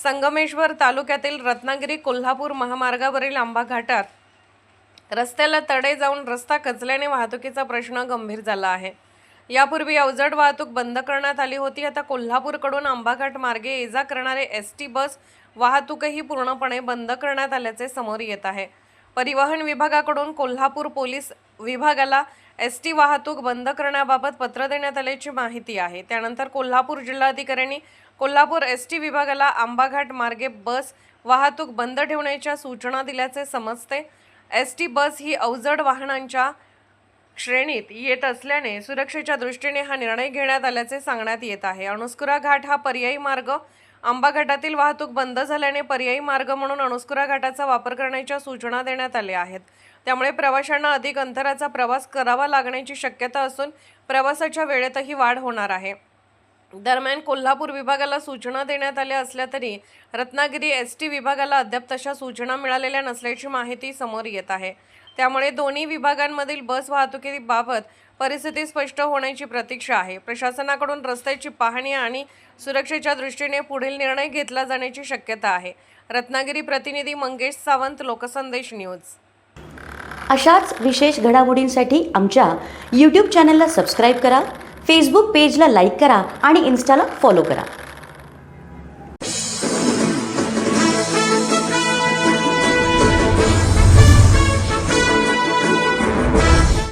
संगमेश्वर तालुक्यातील रत्नागिरी कोल्हापूर महामार्गावरील आंबा घाटात रस्त्याला तडे जाऊन रस्ता खचल्याने वाहतुकीचा प्रश्न गंभीर झाला आहे। यापूर्वी अवजड वाहतूक बंद करण्यात आली होती। आता कोल्हापूरकडून आंबाघाट मार्गे ये-जा करणारे एसटी बस वाहतूकही पूर्णपणे बंद करण्यात आल्याचे समोर येत आहे। परिवहन विभागाकडून कोल्हापूर पोलीस विभागाला एसटी वाहतूक बंद करण्याबाबत पत्र देण्यात आल्याची माहिती आहे। त्यानंतर कोल्हापूर जिल्हाधिकाऱ्यांनी कोल्हापूर एसटी विभागाला आंबाघाट मार्गे बस वाहतूक बंद ठेवण्याच्या सूचना दिल्याचे समजते। एसटी बस ही अवजड वाहनांच्या श्रेणीत येत असल्याने सुरक्षेच्या दृष्टीने हा निर्णय घेण्यात आल्याचे सांगण्यात येत आहे। अणुस्कुरा घाट हा पर्यायी मार्ग आंबा घाटातील वाहतूक बंद झाल्याने पर्यायी मार्ग म्हणून अणुस्कुरा घाटाचा वापर करण्याच्या सूचना देण्यात आल्या आहेत। त्यामुळे प्रवाशांना अधिक अंतराचा प्रवास करावा लागण्याची शक्यता असून प्रवासाच्या वेळेतही वाढ होणार आहे। दरम्यान कोल्हापूर विभागाला सूचना देण्यात आल्या असल्या तरी रत्नागिरी एसटी विभागाला अद्याप तशा सूचना मिळालेल्या नसल्याची माहिती समोर येत आहे। त्यामुळे दोन्ही विभागांमधील बस वाहतुकीबाबत परिस्थिती स्पष्ट होण्याची प्रतीक्षा आहे। प्रशासनाकडून रस्त्याची पाहणी आणि सुरक्षेच्या दृष्टीने पुढील निर्णय घेतला जाण्याची शक्यता आहे। रत्नागिरी प्रतिनिधी मंगेश सावंत, लोकसंदेश न्यूज। अशाच विशेष घडामोडींसाठी आमच्या YouTube चॅनलला सबस्क्राईब करा, फेसबुक पेजला लाईक करा आणि इन्स्टाला फॉलो करा।